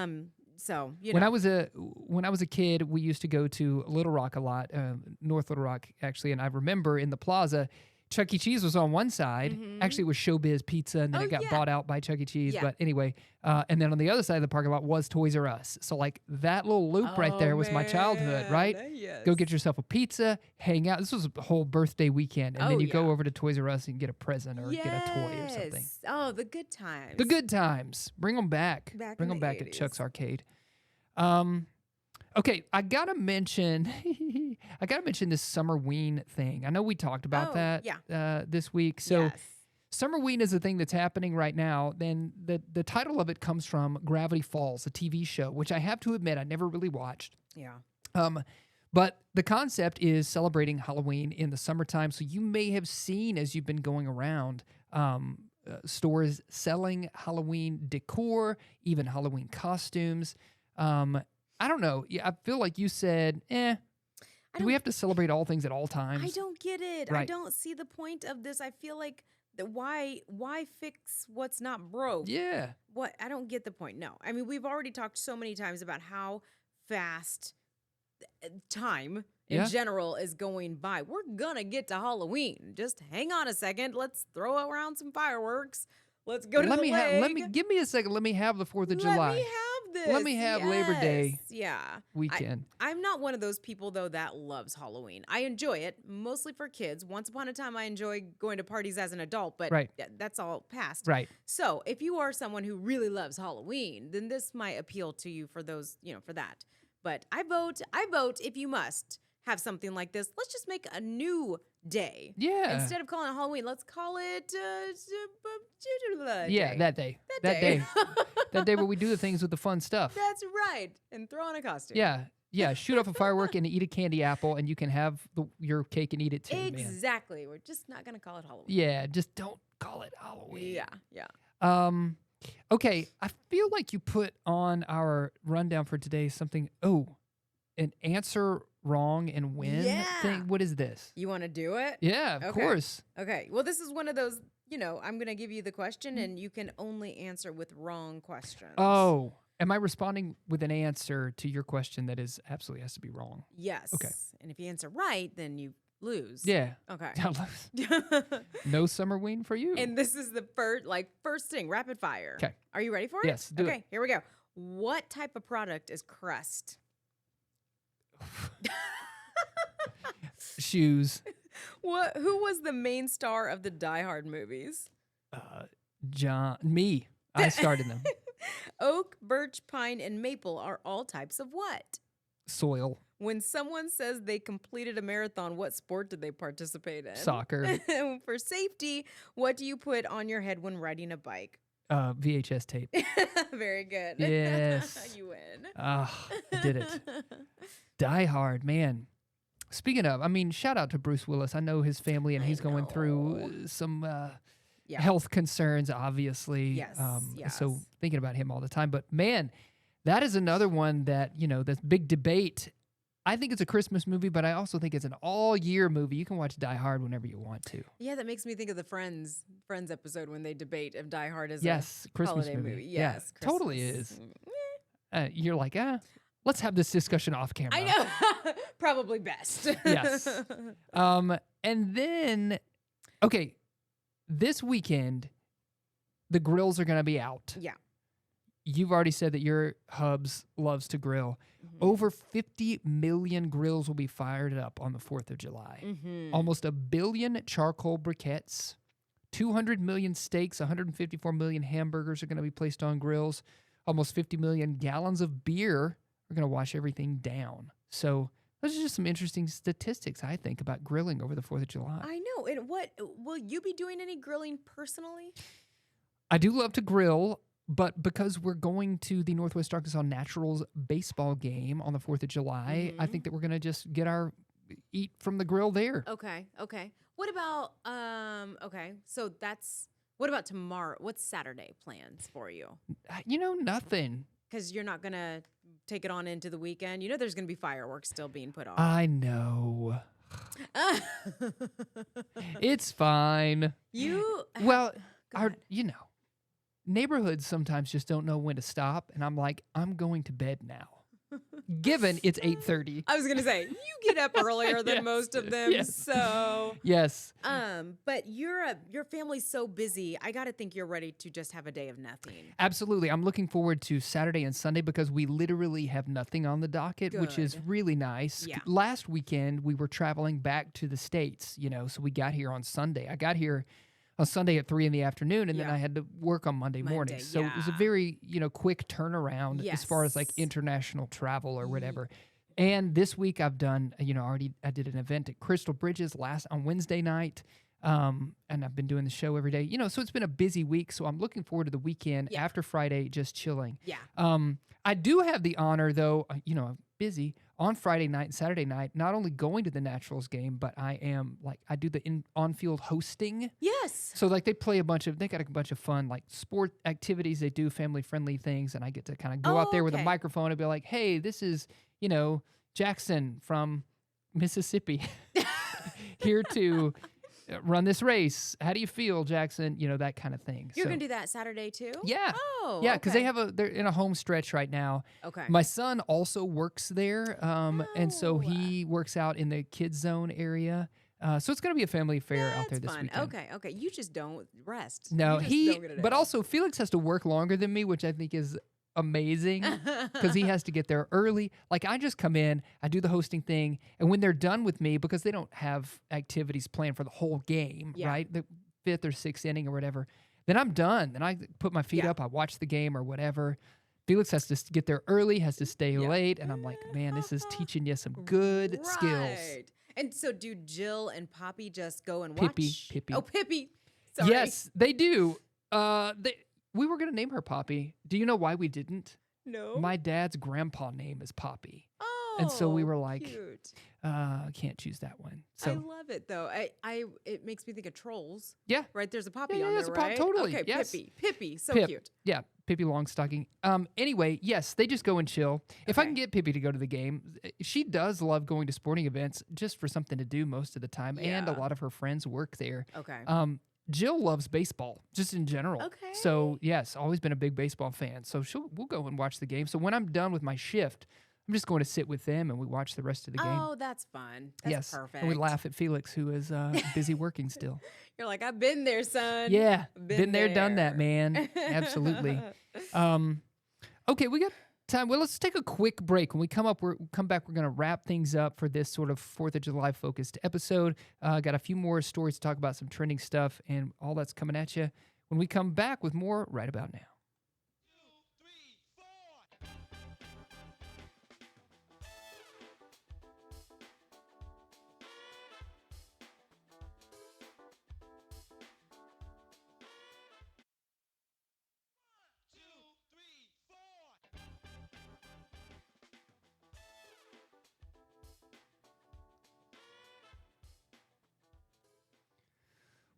So when I was a kid, we used to go to Little Rock a lot, North Little Rock actually, and I remember in the plaza, Chuck E. Cheese was on one side. Actually, it was Showbiz Pizza, and then it got bought out by Chuck E. Cheese. Yeah. But anyway, and then on the other side of the parking lot was Toys R Us. So like that little loop right there was my childhood, right? Yes. Go get yourself a pizza, hang out. This was a whole birthday weekend, and then you go over to Toys R Us and get a present or get a toy or something. Oh, the good times. The good times. Bring them back. Back Bring in them the back at 80s. Chuck's Arcade. Okay, I gotta mention this Summerween thing. I know we talked about that this week. So Yes. Summerween is a thing that's happening right now. Then the title of it comes from Gravity Falls, a TV show, which I have to admit I never really watched. Yeah. But the concept is celebrating Halloween in the summertime. So you may have seen as you've been going around stores selling Halloween decor, even Halloween costumes. I don't know. Yeah, I feel like you said, do we have to celebrate all things at all times? I don't get it. I Right. don't see the point of this. I feel like why fix what's not broke? Yeah. What I don't get the point. No. I mean, we've already talked so many times about how fast time in general is going by. We're gonna get to Halloween. Just hang on a second. Let's throw around some fireworks. Let's go to the lake. Give me a second. Let me have the 4th of Let July. me have this. Let me have Labor Day Yeah. weekend. I'm not one of those people, though, that loves Halloween. I enjoy it, mostly for kids. Once upon a time, I enjoyed going to parties as an adult, but that's all past. Right. So if you are someone who really loves Halloween, then this might appeal to you for those, for that. But I vote if you must have something like this. Let's just make a new day. Yeah. Instead of calling it Halloween, let's call it Yeah, that day. That day. That day where we do the things with the fun stuff. That's right. And throw on a costume. Yeah. Yeah, shoot off a firework and eat a candy apple, and you can have your cake and eat it too, man. Exactly. We're just not gonna call it Halloween. Yeah, just don't call it Halloween. Yeah. Okay, I feel like you put on our rundown for today something. Oh, an answer wrong and win thing. What is this? You want to do it? Yeah, of course. Okay. Well, this is one of those. I'm going to give you the question, and you can only answer with wrong questions. Oh, am I responding with an answer to your question that is absolutely has to be wrong? Yes. Okay. And if you answer right, then you lose. Yeah. Okay. No Summerween for you. And this is the first thing, rapid fire. Okay. Are you ready for it? Yes. Do it. Here we go. What type of product is crust? Shoes. Who was the main star of the Die Hard movies? Me. I started them. Oak, birch, pine, and maple are all types of what? Soil. When someone says they completed a marathon, what sport did they participate in? Soccer. For safety, what do you put on your head when riding a bike? VHS tape. Very good. Yes. You win. I did it. Die Hard, man. Speaking of, shout out to Bruce Willis. I know his family, and he's going through some health concerns, obviously. Yes. So thinking about him all the time. But man, that is another one that, this big debate. I think it's a Christmas movie, but I also think it's an all-year movie. You can watch Die Hard whenever you want to. Yeah, that makes me think of the Friends episode when they debate if Die Hard is a Christmas holiday movie. Yes, yeah, totally is. You're like, let's have this discussion off camera. I know. Probably best. Yes. And then, okay, this weekend, the grills are going to be out. Yeah. You've already said that your hubs loves to grill. Mm-hmm. Over 50 million grills will be fired up on the 4th of July. Mm-hmm. Almost 1 billion charcoal briquettes, 200 million steaks, 154 million hamburgers are going to be placed on grills. Almost 50 million gallons of beer are going to wash everything down. So those are just some interesting statistics, I think, about grilling over the 4th of July. I know. And what will you be doing any grilling personally? I do love to grill. But because we're going to the Northwest Arkansas Naturals baseball game on the 4th of July, I think that we're going to just eat from the grill there. Okay. What about, what about tomorrow? What's Saturday plans for you? Nothing. Because you're not going to take it on into the weekend. There's going to be fireworks still being put off. I know. It's fine. Neighborhoods sometimes just don't know when to stop, and I'm like, I'm going to bed now. Given it's 8:30. I was gonna say you get up earlier than most of them, so yes. But your family's so busy. I gotta think you're ready to just have a day of nothing. Absolutely, I'm looking forward to Saturday and Sunday because we literally have nothing on the docket, which is really nice. Yeah. Last weekend we were traveling back to the States, so we got here on Sunday. I got here on Sunday at 3 in the afternoon, and then I had to work on Monday morning. So it was a very, quick turnaround as far as like international travel or whatever. And this week I've done, I did an event at Crystal Bridges on Wednesday night. And I've been doing the show every day, so it's been a busy week. So I'm looking forward to the weekend after Friday, just chilling. Yeah. I do have the honor though, I'm busy on Friday night and Saturday night, not only going to the Naturals game, but I do the on-field hosting. Yes. So they got a bunch of fun sport activities they do, family-friendly things, and I get to kind of go out there with a microphone and be like, hey, this is, Jackson from Mississippi here to run this race. How do you feel, Jackson? That kind of thing. You're going to do that Saturday too? Yeah. Oh, yeah, because they're in a home stretch right now. Okay. My son also works there, and so he works out in the kids zone area. So it's going to be a family affair out there this weekend. Okay. You just don't rest. No, but also Felix has to work longer than me, which I think is amazing because he has to get there early. I just come in, I do the hosting thing, and when they're done with me, because they don't have activities planned for the whole game, right? The 5th or 6th inning or whatever, then I'm done. Then I put my feet up, I watch the game or whatever. Felix has to get there early, has to stay late, and I'm like, man, this is teaching you some good skills. And so do Jill and Poppy just go and watch? Pippi. Oh, Pippi. Sorry. Yes, they do. We were going to name her Poppy. Do you know why we didn't? No. My dad's grandpa name is Poppy. Oh. And so we Oh, were like, cute. can't choose that one. I So love it though. It makes me think of Trolls. yeah, Right? There's a puppy yeah, on it's there, a right? totally. Okay, Yes. Pippi, so Pip. cute. Yeah, Pippi Longstocking. Anyway, yes, they just go and chill. If I can Okay. get Pippi to go to the game, she does love going to sporting events just for something to do most of the time, and a Yeah. lot of her friends work there. Okay. Jill loves baseball just in general. Okay. So yes, always been a big baseball fan. So we'll go and watch the game. So when I'm done with my shift, I'm just going to sit with them and we watch the rest of the game. Oh, that's fun. That's Yes, perfect. and we laugh at Felix, who is busy working still. You're like, I've been there, son. Yeah, Been been there, done that, there. man. Absolutely. Okay, we got time. Well, let's take a quick break. When we come back. We're going to wrap things up for this sort of 4th of July focused episode. Got a few more stories to talk about, some trending stuff, and all that's coming at you. When we come back with more right about now.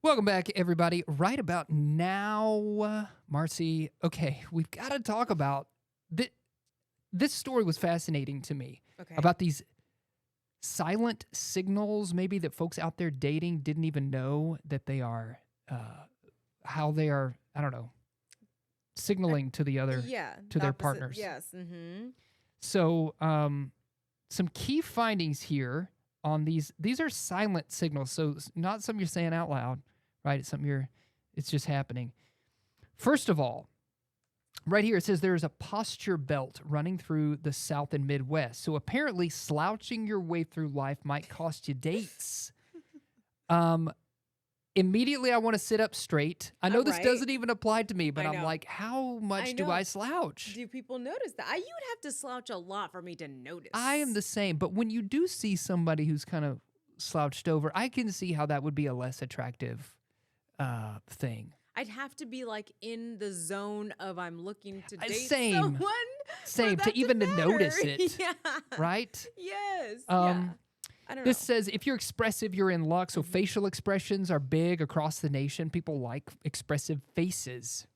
Welcome back, everybody. Right about now, Marcy, okay, we've got to talk about this story was fascinating to me Okay. about these silent signals maybe that folks out there dating didn't even know that they are, how they are, I don't know, signaling to the other, yeah, to the their opposite- partners. Yes. Mm-hmm. So, some key findings here on these are silent signals. So not something you're saying out loud, right? It's something it's just happening. First of all, right here, it says there is a posture belt running through the South and Midwest. So apparently slouching your way through life might cost you dates. Immediately I want to sit up straight. I know this Right. doesn't even apply to me, but I I'm know. like, how much I do know. I slouch? Do people notice that? You'd have to slouch a lot for me to notice. I am the same, but when you do see somebody who's kind of slouched over, I can see how that would be a less attractive thing. I'd have to be like in the zone of I'm looking to date Same. someone. Same, for to that even to matter. notice it, Yeah. right? Yes. Um, yeah. I don't This know. says if you're expressive, you're in luck. Mm-hmm. So facial expressions are big across the nation. People like expressive faces.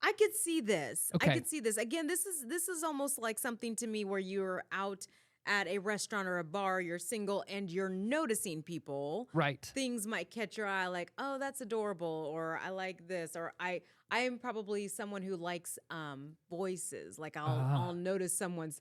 I could see this. Okay. I could see this. Again, this is almost like something to me where you're out at a restaurant or a bar, you're single and you're noticing people. Right. Things might catch your eye like, "Oh, that's adorable," or "I like this," or I am probably someone who likes voices. Like I'll notice someone's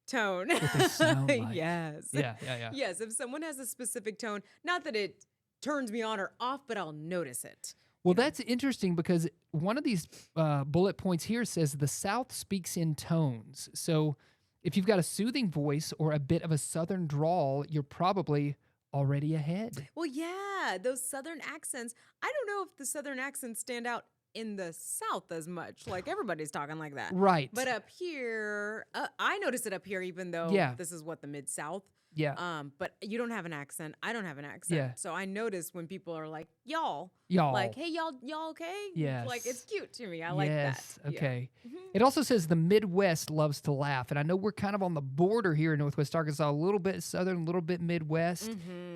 tone. What they sound like. Yes. Yeah. Yes, if someone has a specific tone, not that it turns me on or off, but I'll notice it. Well, that's interesting because one of these bullet points here says the South speaks in tones. So if you've got a soothing voice or a bit of a Southern drawl, you're probably already ahead. Well, yeah, those Southern accents. I don't know if the Southern accents stand out in the South as much. Like everybody's talking like that. Right. But up here, I notice it up here, even though Yeah. this is what the Mid-South. Yeah. But you don't have an accent. I don't have an accent. Yeah. So I notice when people are like, y'all. Y'all. Like, hey, y'all okay? Yes. Like, it's cute to me. I like that. Yes. Yeah. Okay. It also says the Midwest loves to laugh. And I know we're kind of on the border here in Northwest Arkansas, a little bit Southern, a little bit Midwest.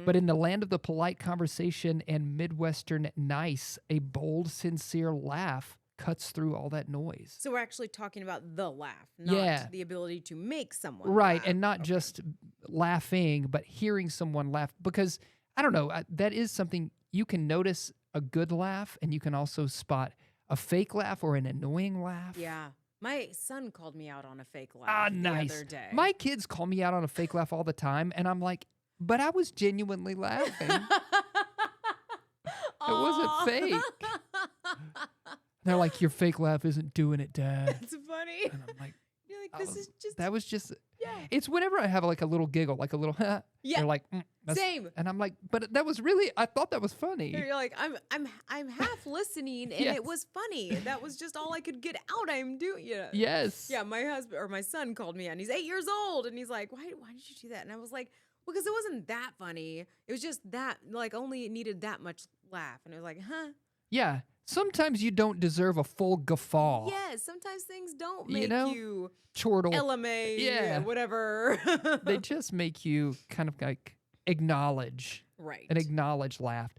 But in the land of the polite conversation and Midwestern nice, a bold, sincere laugh cuts through all that noise. So we're actually talking about the laugh, not Yeah. the ability to make someone Right. laugh. And not just laughing, but hearing someone laugh. Because, I don't know, that is something you can notice a good laugh and you can also spot a fake laugh or an annoying laugh. Yeah. My son called me out on a fake laugh Ah, the nice. other day. My kids call me out on a fake laugh all the time. And I'm like, but I was genuinely laughing. It wasn't fake. They're like, your fake laugh isn't doing it, Dad. It's funny. And I'm like, You're like, this is just that was just, yeah. it's whenever I have like a little giggle, like a little, Yeah. they're like, Same. And I'm like, but that was really, I thought that was funny. You're like, I'm half listening and Yes. it was funny. That was just all I could get out. I'm doing Yes. Yeah, my husband or my son called me out and he's 8 years old and he's like, why did you do that? And I was like, well, because it wasn't that funny. It was just that, like, only it needed that much laugh. And I was like, huh? Yeah. sometimes you don't deserve a full guffaw. Yes, sometimes things don't You make know? you Chortle. LMA, Yeah. whatever. They just make you kind of like acknowledge right. an acknowledged laugh.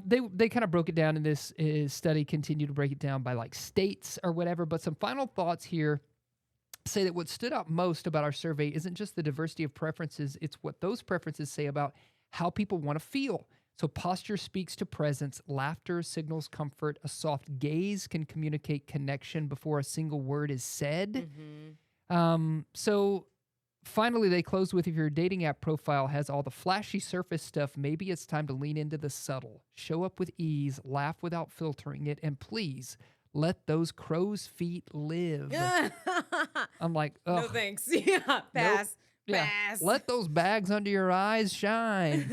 They kind of broke it down in this study, continue to break it down by like states or whatever. But some final thoughts here say that what stood out most about our survey isn't just the diversity of preferences, it's what those preferences say about how people want to feel. So posture speaks to presence, laughter signals comfort, a soft gaze can communicate connection before a single word is said. So finally, they close with, if your dating app profile has all the flashy surface stuff, maybe it's time to lean into the subtle. Show up with ease, laugh without filtering it, and please let those crow's feet live. I'm like, ugh. No thanks. Yeah, pass. Yeah. Pass. Let those bags under your eyes shine.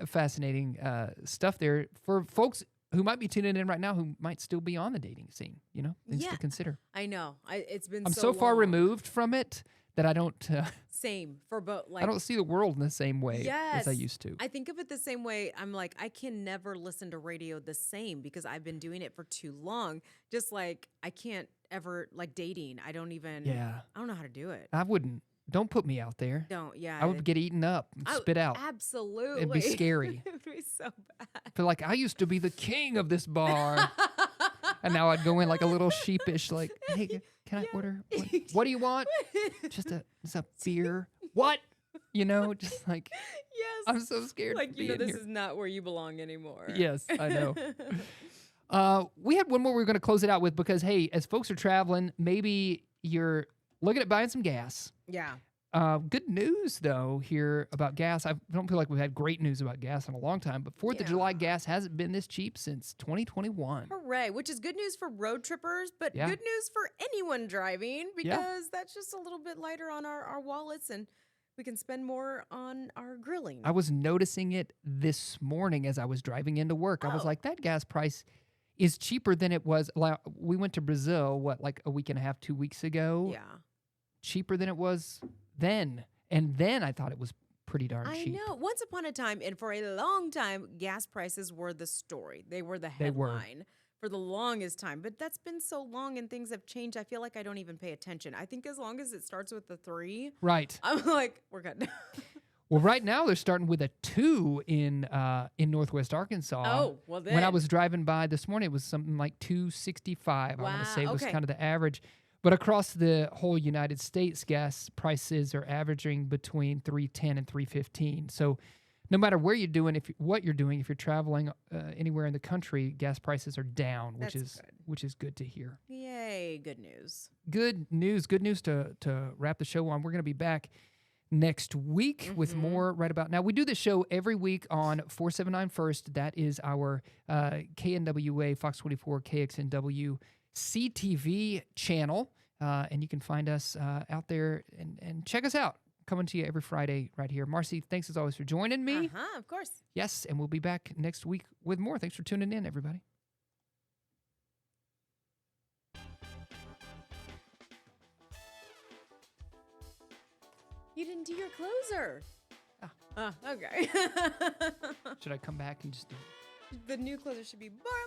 Fascinating stuff there for folks who might be tuning in right now who might still be on the dating scene, things to consider. I know. It's been I'm so far long. removed from it that I don't Same for both. Like, I don't see the world in the same way as I Yes. used to. I think of it the same way. I'm like, I can never listen to radio the same because I've been doing it for too long. Just like I can't ever like dating. I don't know how to do it. I wouldn't. Don't put me out there. Don't. Yeah. I would get eaten up and spit out. Absolutely. It'd be scary. It would be so bad. Feel like I used to be the king of this bar. And now I'd go in like a little sheepish, like, hey, can I order? What do you want? Just a beer. What? Just like, Yes. I'm so scared. Like, to be this in here. is not where you belong anymore. Yes, I know. We had one more we were going to close it out with because, hey, as folks are traveling, maybe you're looking at buying some gas. Yeah. Good news, though, here about gas. I don't feel like we've had great news about gas in a long time, but 4th of July gas hasn't been this cheap since 2021. Hooray, which is good news for road trippers, but Yeah. good news for anyone driving because that's just a little bit lighter on our wallets and we can spend more on our grilling. I was noticing it this morning as I was driving into work. I was Oh. like, that gas price is cheaper than it was. We went to Brazil, like a week and a half, 2 weeks ago? Yeah. Cheaper than it was then. And then I thought it was pretty darn I cheap. know. Once upon a time, and for a long time, gas prices were the story. They were the They were. headline for the longest time. But that's been so long and things have changed. I feel like I don't even pay attention. I think as long as it starts with the 3, Right. I'm like, we're good. Well, right now they're starting with a 2 in Northwest Arkansas. Oh, well then. When I was driving by this morning, it was something like 265. I want to Wow, say was okay. kind of the average. But across the whole United States, gas prices are averaging between $3.10 and $3.15. So no matter where you're doing, what you're doing, if you're traveling anywhere in the country, gas prices are down, which That's is good. which is good to hear. Yay, good news. Good news to wrap the show on. We're going to be back next week with more right about now. We do this show every week on 479 First. That is our KNWA Fox 24 KXNW CTV channel. And you can find us out there and check us out. Coming to you every Friday right here. Marcy, thanks as always for joining me. Of course. Yes, and we'll be back next week with more. Thanks for tuning in, everybody. You didn't do your closer. Okay. Should I come back and just do The new closer should be Barbara.